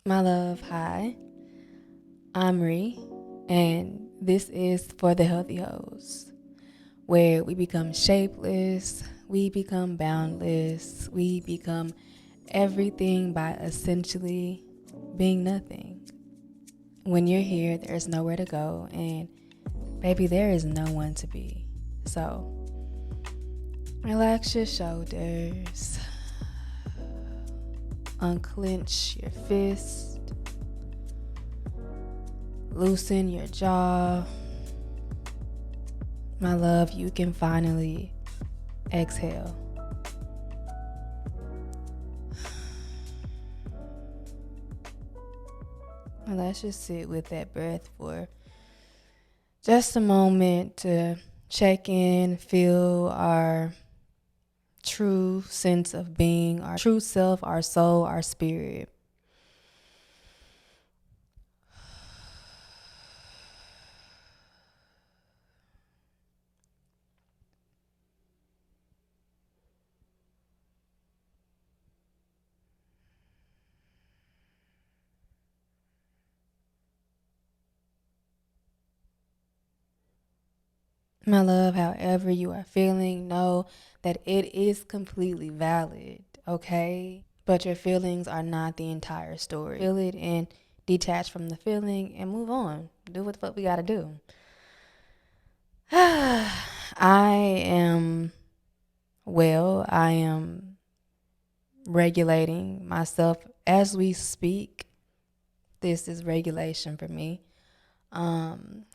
My love, hi. I'm Ree, and this is For the Healthy Hoes, where we become shapeless, we become boundless, we become everything by essentially being nothing. When you're here, there's nowhere to go, and baby, there is no one to be. So, relax your shoulders, unclench your fist, loosen your jaw. My love, you can finally exhale. And let's just sit with that breath for just a moment to check in, feel our true sense of being, our true self, our soul, our spirit. My love, however you are feeling, know that it is completely valid, okay? But your feelings are not the entire story. Feel it and detach from the feeling and move on. Do what the fuck we gotta do. I am well. I am regulating myself as we speak. This is regulation for me.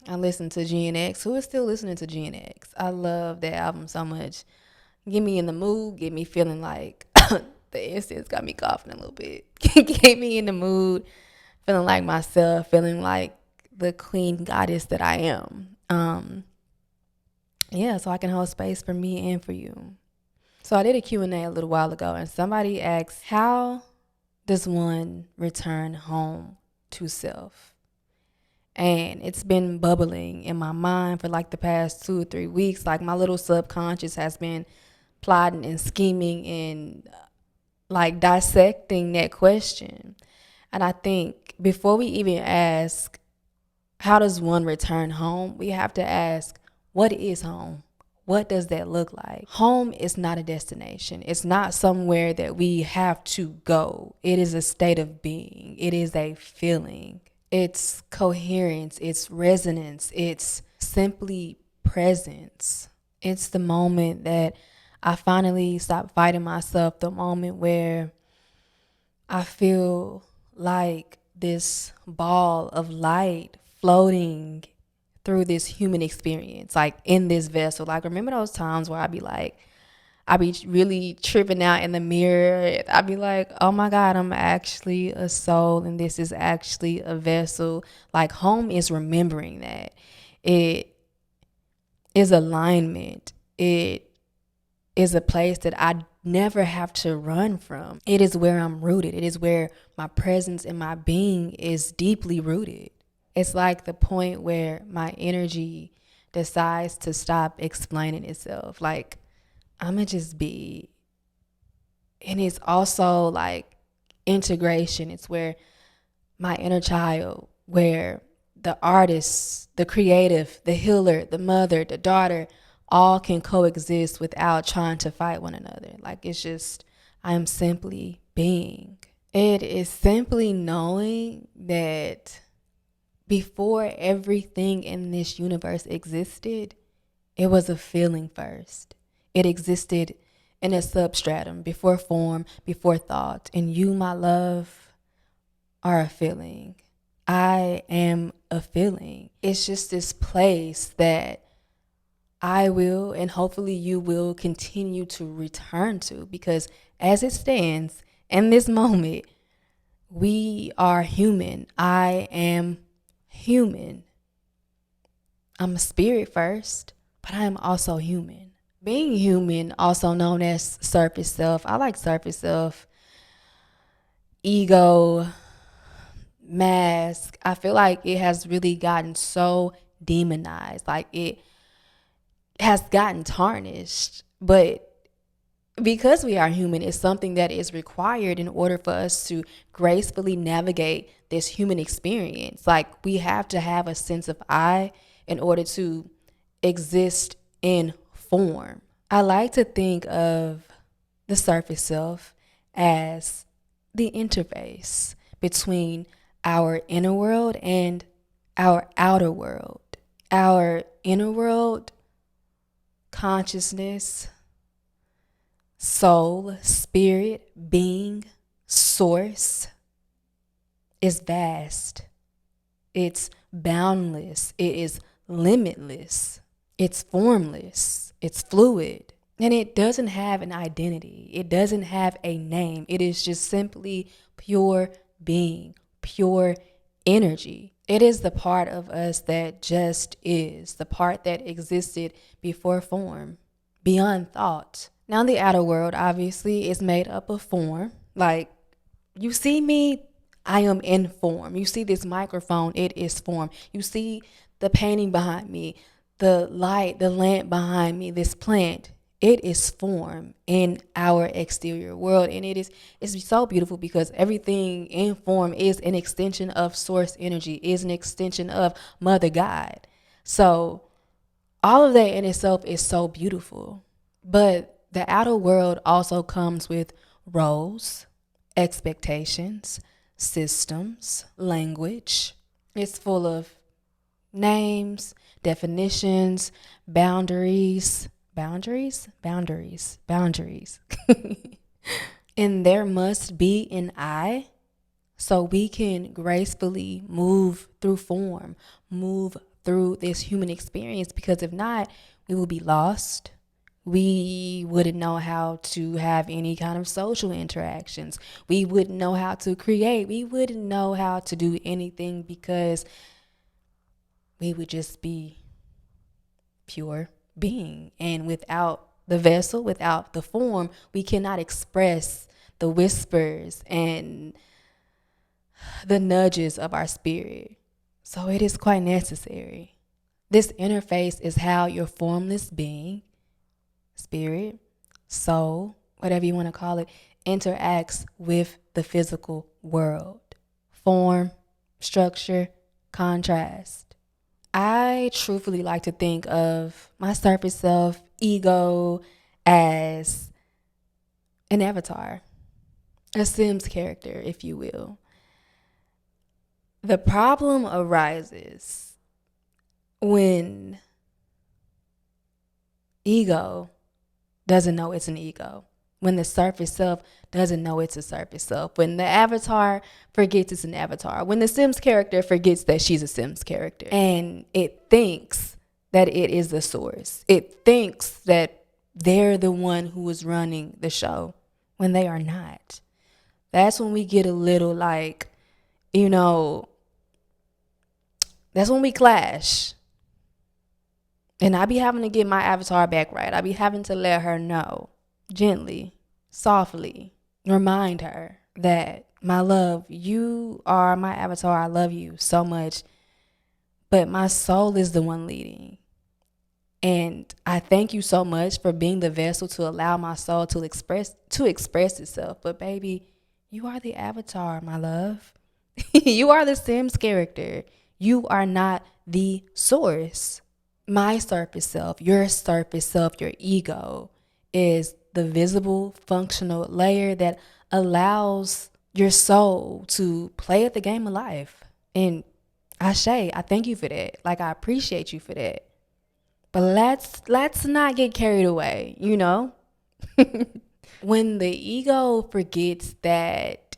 I listen to GNX. Who is still listening to GNX? I love that album so much. Get me in the mood, get me feeling like the incense got me coughing a little bit. Get me in the mood, feeling like myself, feeling like the queen goddess that I am. Yeah, so I can hold space for me and for you. So I did a Q&A a little while ago, and somebody asked, how does one return home to self? And it's been bubbling in my mind for like the past 2 or 3 weeks. Like my little subconscious has been plotting and scheming and like dissecting that question. And I think before we even ask, how does one return home? We have to ask, what is home? What does that look like? Home is not a destination. It's not somewhere that we have to go. It is a state of being. It is a feeling. It's coherence. It's resonance. It's simply presence. It's the moment that I finally stop fighting myself, the moment where I feel like this ball of light floating through this human experience, like in this vessel. Like, remember those times where I be really tripping out in the mirror. I be like, oh my God, I'm actually a soul and this is actually a vessel. Like, home is remembering that. It is alignment. It is a place that I never have to run from. It is where I'm rooted. It is where my presence and my being is deeply rooted. It's like the point where my energy decides to stop explaining itself. Like, I'ma just be. And it's also like integration. It's where my inner child, where the artist, the creative, the healer, the mother, the daughter, all can coexist without trying to fight one another. Like, it's just, I am simply being. It is simply knowing that before everything in this universe existed, it was a feeling first. It existed in a substratum, before form, before thought. And you, my love, are a feeling. I am a feeling. It's just this place that I will, and hopefully you will, continue to return to, because as it stands in this moment, we are human. I am human. I'm a spirit first, but I am also human. Being human, also known as surface self. I like surface self, ego, mask. I feel like it has really gotten so demonized. Like, it has gotten tarnished, but because we are human, it's something that is required in order for us to gracefully navigate this human experience. Like, we have to have a sense of I in order to exist in form. I like to think of the surface self as the interface between our inner world and our outer world. Our inner world, consciousness, soul, spirit, being, source, is vast. It's boundless. It is limitless. It's formless. It's fluid. And it doesn't have an identity. It doesn't have a name. It is just simply pure being, pure energy. It is the part of us that just is, the part that existed before form, beyond thought. Now, the outer world obviously is made up of form. Like, you see me, I am in form. You see this microphone, it is form. You see the painting behind me, the light, the lamp behind me, this plant, it is form in our exterior world. And it's so beautiful because everything in form is an extension of source energy, is an extension of Mother God. So all of that in itself is so beautiful. But the outer world also comes with roles, expectations, systems, language. It's full of names, definitions, boundaries. And there must be an I so we can gracefully move through form, move through this human experience, because if not, we will be lost. We wouldn't know how to have any kind of social interactions. We wouldn't know how to create. We wouldn't know how to do anything because we would just be pure being. And without the vessel, without the form, we cannot express the whispers and the nudges of our spirit. So it is quite necessary. This interface is how your formless being, spirit, soul, whatever you want to call it, interacts with the physical world. Form, structure, contrast. I truthfully like to think of my surface self, ego, as an avatar, a Sims character, if you will. The problem arises when ego doesn't know it's an ego, when the surface self doesn't know it's a surface self, when the avatar forgets it's an avatar, when the Sims character forgets that she's a Sims character, and it thinks that it is the source. It thinks that they're the one who is running the show when they are not. That's when we get a little like, that's when we clash. And I be having to get my avatar back right. I be having to let her know gently, softly, remind her that, my love, you are my avatar. I love you so much. But my soul is the one leading. And I thank you so much for being the vessel to allow my soul to express itself. But baby, you are the avatar, my love. You are the Sims character. You are not the source. My surface self, your surface self, your ego is the visible functional layer that allows your soul to play at the game of life. And I thank you for that. Like, I appreciate you for that. But let's not get carried away, When the ego forgets that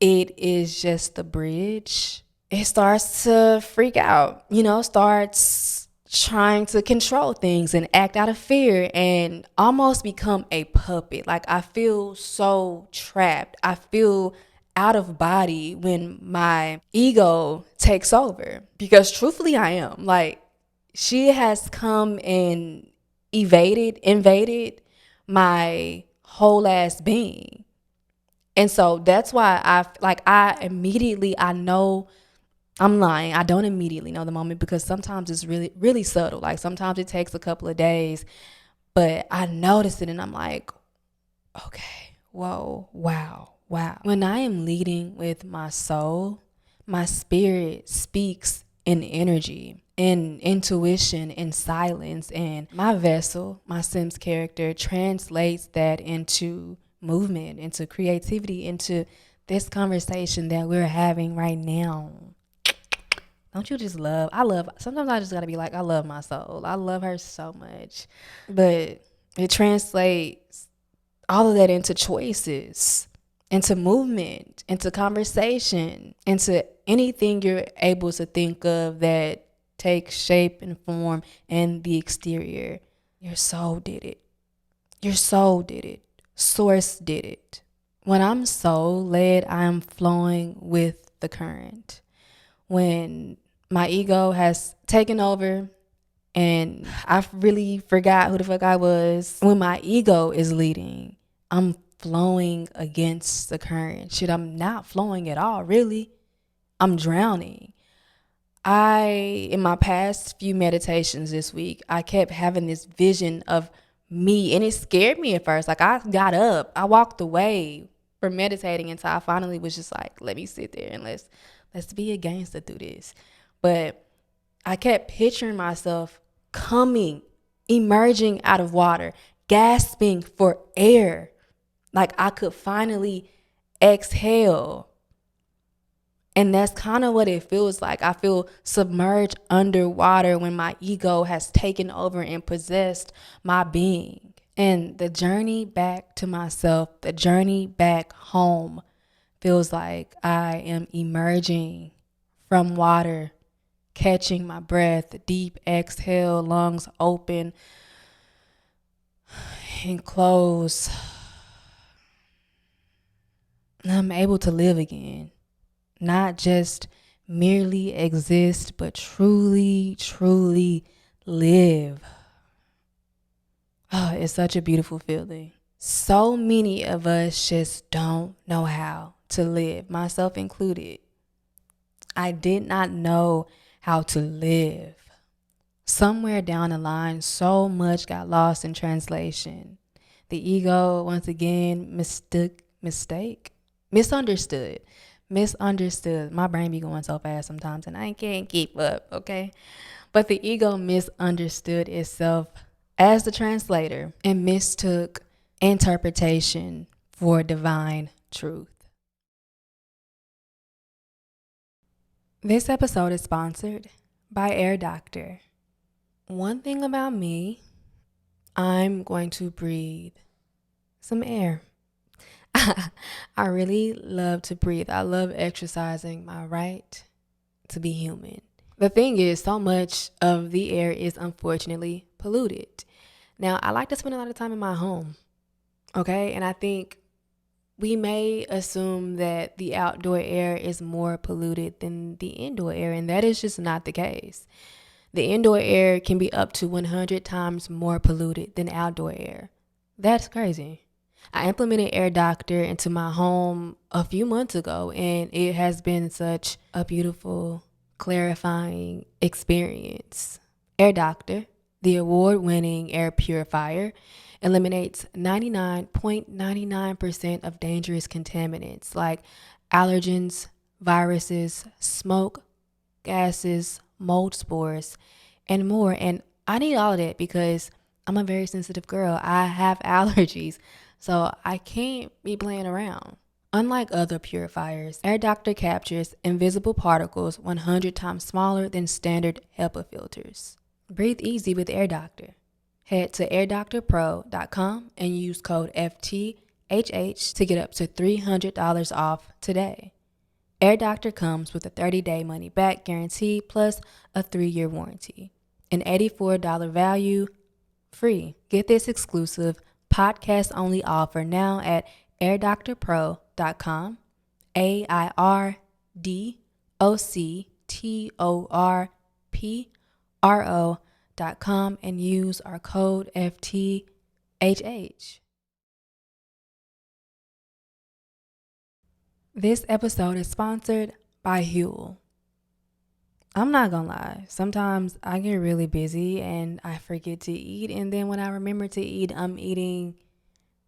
it is just the bridge, it starts to freak out, starts trying to control things and act out of fear and almost become a puppet. Like, I feel so trapped. I feel out of body when my ego takes over, because truthfully I am. Like, she has come and invaded my whole ass being. And so that's why I know I'm lying. I don't immediately know the moment, because sometimes it's really, really subtle. Like, sometimes it takes a couple of days, but I notice it and I'm like, okay, whoa, wow, wow. When I am leading with my soul, my spirit speaks in energy, in intuition, in silence, and my vessel, my Sims character, translates that into movement, into creativity, into this conversation that we're having right now. Don't you just love? Sometimes I just gotta be like, I love my soul. I love her so much. But it translates all of that into choices, into movement, into conversation, into anything you're able to think of that takes shape and form in the exterior. Your soul did it. Your soul did it. Source did it. When I'm soul led, I'm flowing with the current. When my ego has taken over and I really forgot who the fuck I was. When my ego is leading, I'm flowing against the current. Shit, I'm not flowing at all, really. I'm drowning. In my past few meditations this week, I kept having this vision of me, and it scared me at first. Like, I got up, I walked away from meditating until I finally was just like, let me sit there and let's be a gangster through this. But I kept picturing myself emerging out of water, gasping for air. Like I could finally exhale. And that's kind of what it feels like. I feel submerged underwater when my ego has taken over and possessed my being. And the journey back to myself, the journey back home, feels like I am emerging from water, catching my breath, deep exhale, lungs open and close. And I'm able to live again. Not just merely exist, but truly, truly live. Oh, it's such a beautiful feeling. So many of us just don't know how to live, myself included. I did not know how to live. Somewhere down the line, so much got lost in translation. The ego, once again, misunderstood. My brain be going so fast sometimes and I can't keep up, okay? But the ego misunderstood itself as the translator and mistook interpretation for divine truth. This episode is sponsored by Air Doctor. One thing about me, I'm going to breathe some air. I really love to breathe. I love exercising my right to be human. The thing is, so much of the air is unfortunately polluted. Now, I like to spend a lot of time in my home, okay? And I think we may assume that the outdoor air is more polluted than the indoor air, and that is just not the case. The indoor air can be up to 100 times more polluted than outdoor air. That's crazy. I implemented Air Doctor into my home a few months ago, and it has been such a beautiful, clarifying experience. Air Doctor, the award-winning air purifier, eliminates 99.99% of dangerous contaminants like allergens, viruses, smoke, gases, mold spores, and more. And I need all of that because I'm a very sensitive girl. I have allergies, so I can't be playing around. Unlike other purifiers, Air Doctor captures invisible particles 100 times smaller than standard HEPA filters. Breathe easy with Air Doctor. Head to airdoctorpro.com and use code FTHH to get up to $300 off today. Air Doctor comes with a 30-day money-back guarantee plus a 3-year warranty. An $84 value, free. Get this exclusive podcast-only offer now at airdoctorpro.com, airdoctorpro.com, and use our code FTHH. This episode is sponsored by Huel. I'm not gonna lie, sometimes I get really busy and I forget to eat, and then when I remember to eat, I'm eating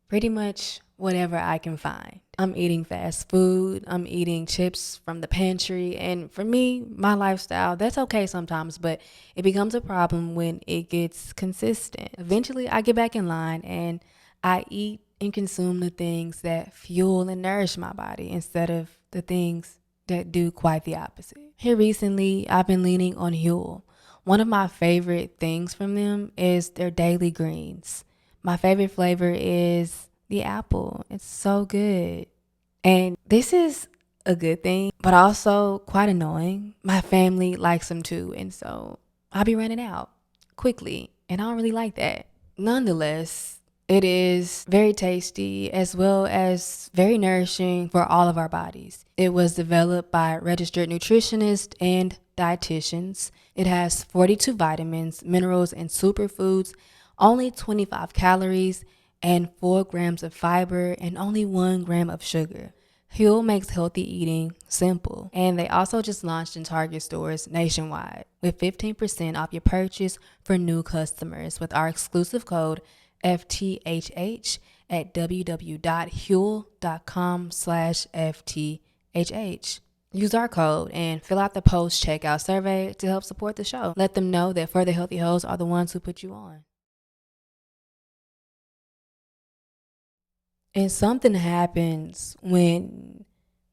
pretty much whatever I can find. I'm eating fast food, I'm eating chips from the pantry, and for me, my lifestyle, that's okay sometimes, but it becomes a problem when it gets consistent. Eventually, I get back in line and I eat and consume the things that fuel and nourish my body instead of the things that do quite the opposite. Here recently, I've been leaning on Huel. One of my favorite things from them is their daily greens. My favorite flavor is the apple. It's so good. And this is a good thing, but also quite annoying. My family likes them too, and so I'll be running out quickly, and I don't really like that. Nonetheless, it is very tasty as well as very nourishing for all of our bodies. It was developed by registered nutritionists and dietitians. It has 42 vitamins, minerals, and superfoods, only 25 calories, and 4 grams of fiber, and only 1 gram of sugar. Huel makes healthy eating simple. And they also just launched in Target stores nationwide with 15% off your purchase for new customers with our exclusive code FTHH at www.huel.com/FTHH. Use our code and fill out the post-checkout survey to help support the show. Let them know that Further Healthy Hoes are the ones who put you on. And something happens when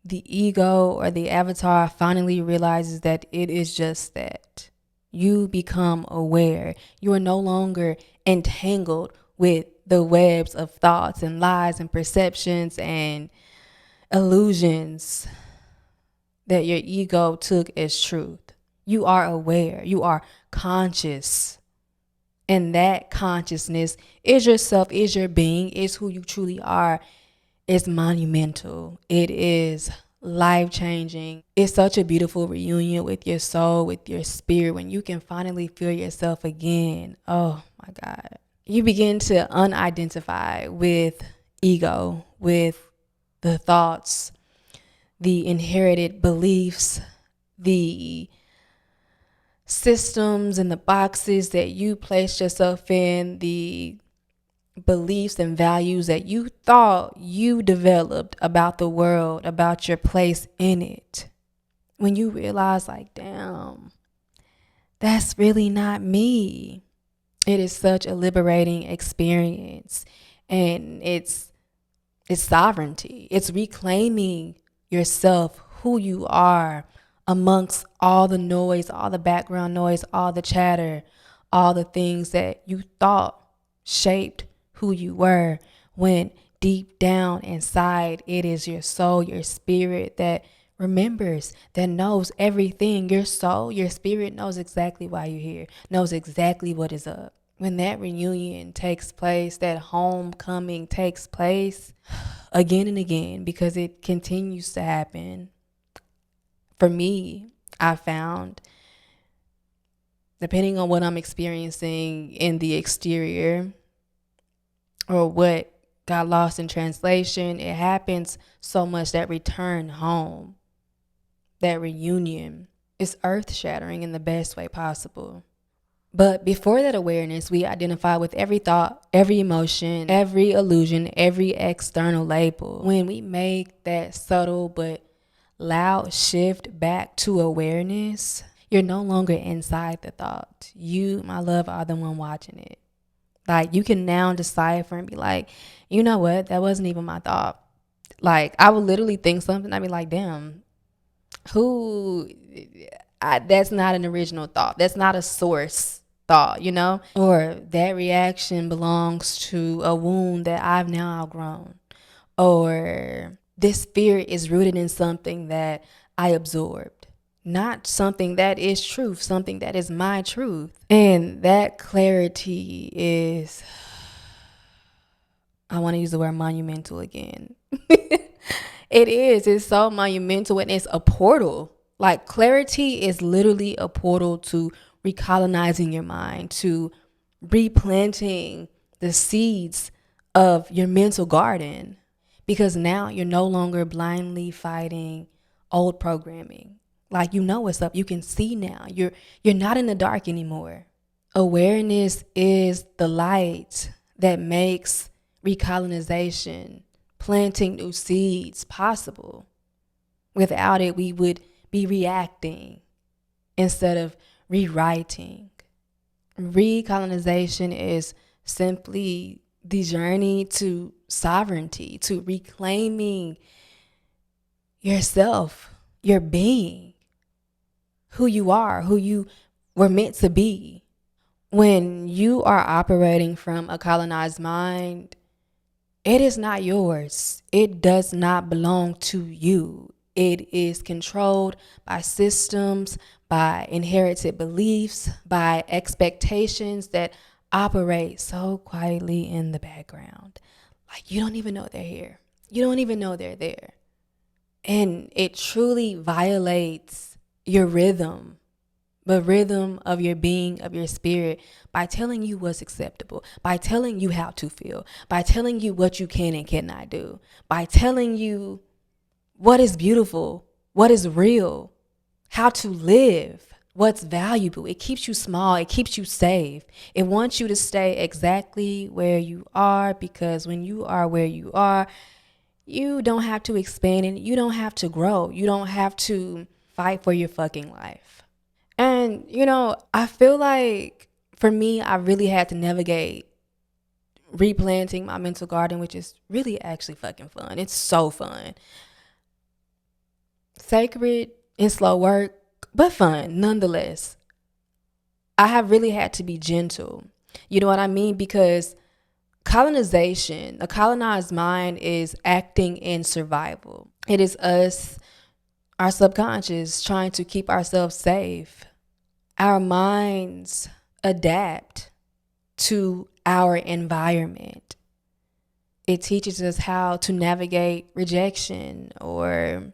the ego or the avatar finally realizes that it is just that. You become aware. You are no longer entangled with the webs of thoughts and lies and perceptions and illusions that your ego took as truth. You are aware. You are conscious. And that consciousness is yourself, is your being, is who you truly are. It's monumental. It is life-changing. It's such a beautiful reunion with your soul, with your spirit, when you can finally feel yourself again. Oh my God. You begin to unidentify with ego, with the thoughts, the inherited beliefs, the systems and the boxes that you placed yourself in, the beliefs and values that you thought you developed about the world, about your place in it. When you realize, like, damn, that's really not me. It is such a liberating experience. And it's sovereignty. It's reclaiming yourself, who you are, amongst all the noise, all the background noise, all the chatter, all the things that you thought shaped who you were, when deep down inside it is your soul, your spirit that remembers, that knows everything. Your soul, your spirit knows exactly why you're here, knows exactly what is up. When that reunion takes place, that homecoming takes place again and again, because it continues to happen. For me, I found, depending on what I'm experiencing in the exterior or what got lost in translation, it happens so much that return home, that reunion, is earth-shattering in the best way possible. But before that awareness, we identify with every thought, every emotion, every illusion, every external label. When we make that subtle but loud shift back to awareness, you're no longer inside the thought. You, my love, are the one watching it. Like, you can now decipher and be like, you know what? That wasn't even my thought. Like, I would literally think something. I'd be like, damn, that's not an original thought. That's not a source thought, you know? Or that reaction belongs to a wound that I've now outgrown. Or this fear is rooted in something that I absorbed, not something that is truth, something that is my truth. And that clarity is, I want to use the word monumental again. It's so monumental, and it's a portal. Like, clarity is literally a portal to recolonizing your mind, to replanting the seeds of your mental garden. Because now you're no longer blindly fighting old programming. Like, you know what's up. You can see now. You're not in the dark anymore. Awareness is the light that makes recolonization, planting new seeds possible. Without it, we would be reacting instead of rewriting. Recolonization is simply the journey to sovereignty, to reclaiming yourself, your being, who you are, who you were meant to be. When you are operating from a colonized mind, it is not yours. It does not belong to you. It is controlled by systems, by inherited beliefs, by expectations that operate so quietly in the background. Like you don't even know they're here. You don't even know they're there. And it truly violates your rhythm, the rhythm of your being, of your spirit, by telling you what's acceptable, by telling you how to feel, by telling you what you can and cannot do, by telling you what is beautiful, what is real, how to live, what's valuable. It keeps you small. It keeps you safe. It wants you to stay exactly where you are, because when you are where you are, you don't have to expand and you don't have to grow. You don't have to fight for your fucking life. And, I feel like for me, I really had to navigate replanting my mental garden, which is really actually fucking fun. It's so fun. Sacred and slow work, but fun nonetheless. I have really had to be gentle. You know what I mean? Because colonization, a colonized mind is acting in survival. It is us, our subconscious, trying to keep ourselves safe. Our minds adapt to our environment. It teaches us how to navigate rejection or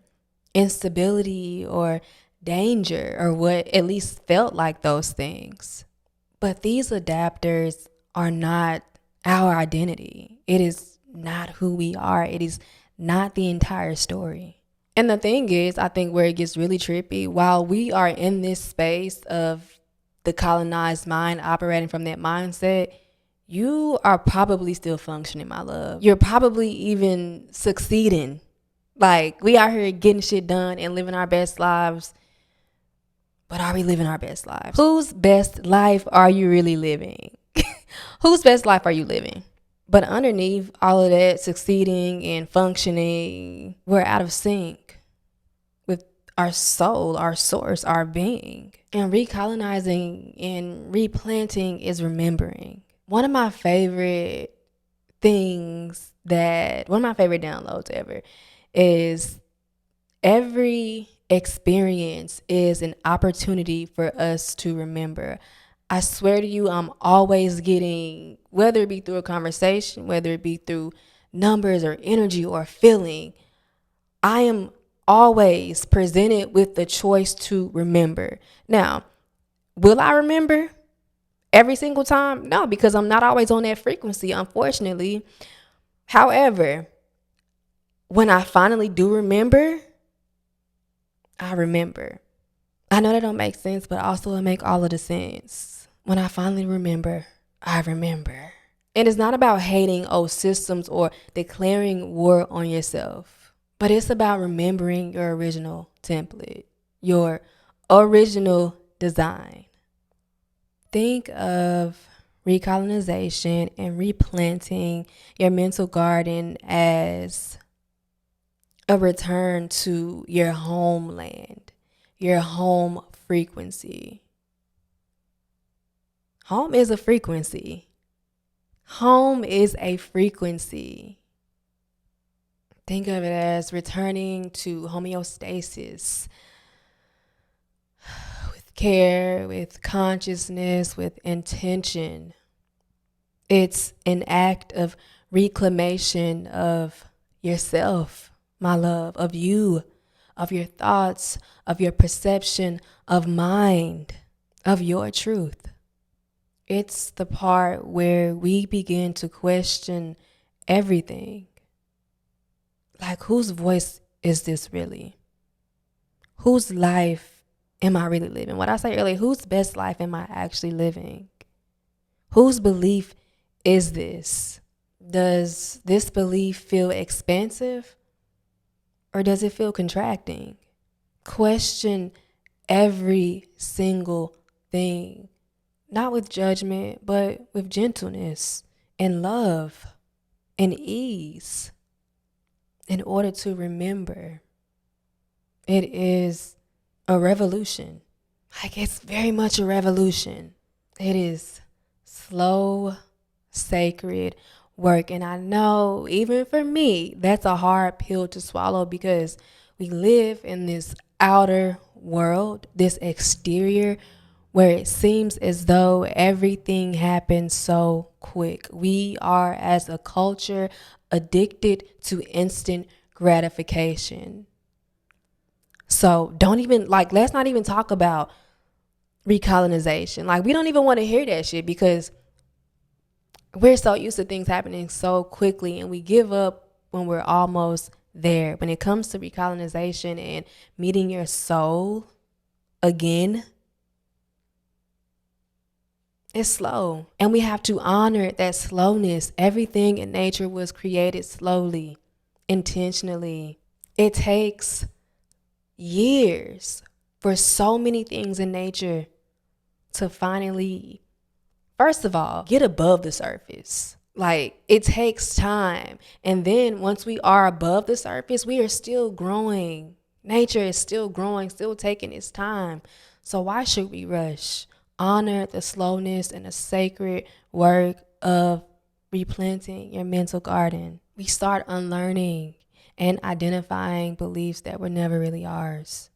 instability or danger, or what at least felt like those things. But these adapters are not our identity. It is not who we are. It is not the entire story. And the thing is, I think where it gets really trippy, while we are in this space of the colonized mind operating from that mindset, you are probably still functioning, my love. You're probably even succeeding. Like, we out here getting shit done and living our best lives. But are we living our best lives? Whose best life are you really living? Whose best life are you living? But underneath all of that succeeding and functioning, we're out of sync with our soul, our source, our being. And recolonizing and replanting is remembering. One of my favorite downloads ever is every experience is an opportunity for us to remember. I swear to you, I'm always getting, whether it be through a conversation, whether it be through numbers or energy or feeling, I am always presented with the choice to remember. Now, will I remember every single time? No, because I'm not always on that frequency, unfortunately. However, when I finally do remember, I remember. I know that don't make sense, but also it make all of the sense. When I finally remember, I remember. And it's not about hating old systems or declaring war on yourself, but it's about remembering your original template, your original design. Think of recolonization and replanting your mental garden as a return to your homeland, your home frequency. Home is a frequency. Home is a frequency. Think of it as returning to homeostasis with care, with consciousness, with intention. It's an act of reclamation of yourself, my love, of you, of your thoughts, of your perception, of mind, of your truth. It's the part where we begin to question everything. Like, whose voice is this really? Whose life am I really living? What I said earlier, whose best life am I actually living? Whose belief is this? Does this belief feel expansive or does it feel contracting? Question every single thing, not with judgment, but with gentleness and love and ease, in order to remember it is a revolution. Like, it's very much a revolution. It is slow, sacred work. And I know, even for me, that's a hard pill to swallow because we live in this outer world, this exterior, where it seems as though everything happens so quick. We are, as a culture, addicted to instant gratification. So don't even, like, let's not even talk about recolonization. Like, we don't even want to hear that shit because we're so used to things happening so quickly and we give up when we're almost there. When it comes to recolonization and meeting your soul again, it's slow. And we have to honor that slowness. Everything in nature was created slowly, intentionally. It takes years for so many things in nature to finally, first of all, get above the surface. Like, it takes time. And then once we are above the surface, we are still growing. Nature is still growing, still taking its time. So why should we rush? Honor the slowness and the sacred work of replanting your mental garden. We start unlearning and identifying beliefs that were never really ours.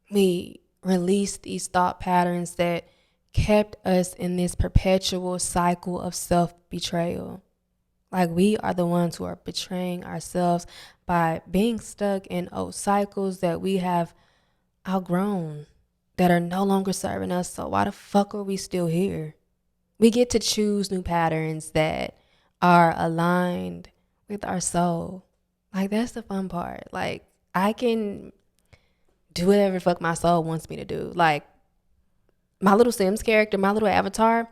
We release these thought patterns that kept us in this perpetual cycle of self-betrayal. Like, we are the ones who are betraying ourselves by being stuck in old cycles that we have outgrown, that are no longer serving us. So why the fuck are we still here? We get to choose new patterns that are aligned with our soul. Like, that's the fun part. Like, I can do whatever the fuck my soul wants me to do. Like, my little Sims character, my little avatar,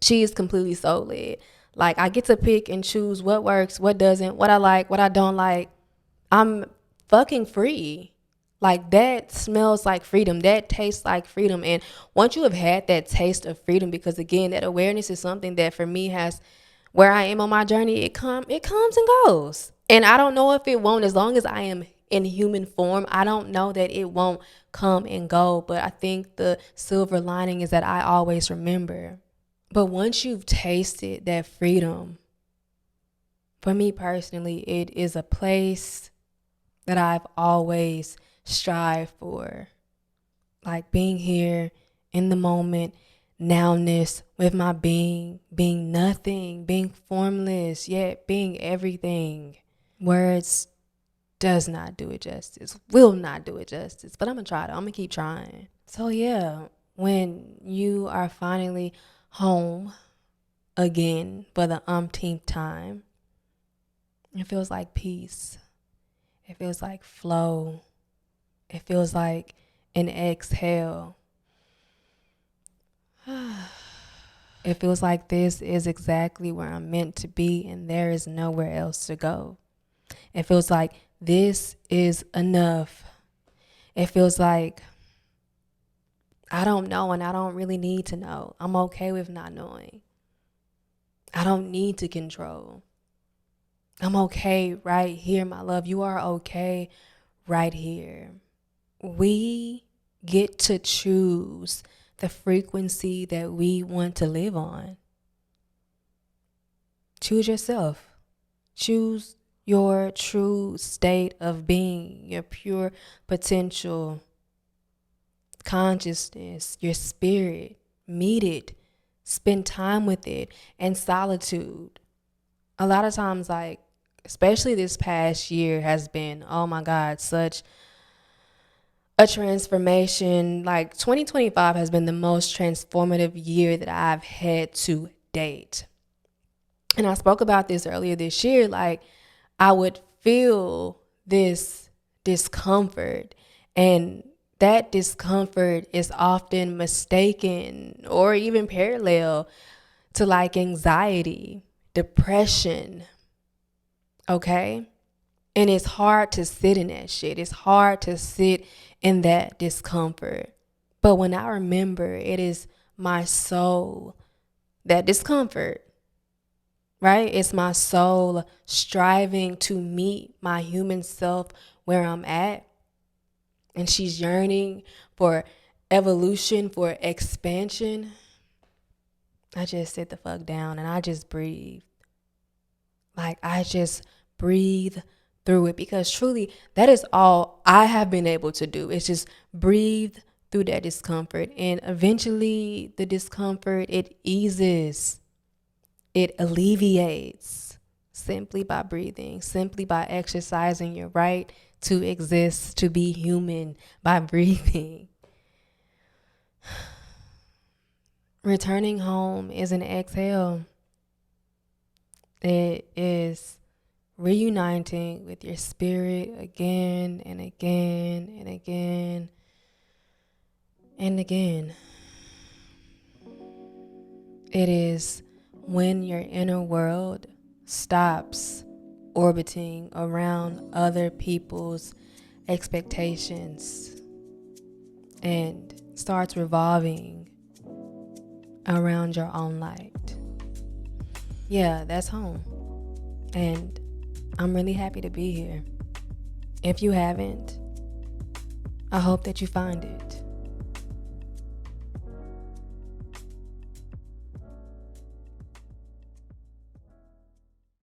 she is completely soul led. Like, I get to pick and choose what works, what doesn't, what I like, what I don't like. I'm fucking free. Like, that smells like freedom. That tastes like freedom. And once you have had that taste of freedom, because again, that awareness is something that for me has, where I am on my journey, it comes and goes. And I don't know if it won't, as long as I am in human form, I don't know that it won't come and go. But I think the silver lining is that I always remember. But once you've tasted that freedom, for me personally, it is a place that I've always strived for. Like, being here in the moment, nowness with my being nothing, being formless, yet being everything. Words does not do it justice, will not do it justice, but I'm gonna keep trying. So yeah, when you are finally home again for the umpteenth time, it feels like peace. It feels like flow. It feels like an exhale. It feels like this is exactly where I'm meant to be and there is nowhere else to go. It feels like this is enough. It feels like I don't know and I don't really need to know. I'm okay with not knowing. I don't need to control. I'm okay right here, my love. You are okay right here. We get to choose the frequency that we want to live on. Choose yourself. Choose your true state of being, your pure potential, consciousness, your spirit. Meet it. Spend time with it. And solitude. A lot of times, like, especially this past year has been, oh my God, such a transformation. Like, 2025 has been the most transformative year that I've had to date. And I spoke about this earlier this year. Like, I would feel this discomfort, and that discomfort is often mistaken or even parallel to like anxiety, depression. Okay? And it's hard to sit in that shit. It's hard to sit in that discomfort. But when I remember it is my soul, that discomfort, right? It's my soul striving to meet my human self where I'm at. And she's yearning for evolution, for expansion. I just sit the fuck down and I just breathe. Like, I just breathe through it, because truly that is all I have been able to do. It's just breathe through that discomfort, and eventually the discomfort, it eases, it alleviates simply by breathing, simply by exercising your right to exist, to be human, by breathing. Returning home is an exhale. It is reuniting with your spirit again and again and again and again. It is when your inner world stops orbiting around other people's expectations and starts revolving around your own light. Yeah, that's home. And I'm really happy to be here. If you haven't, I hope that you find it.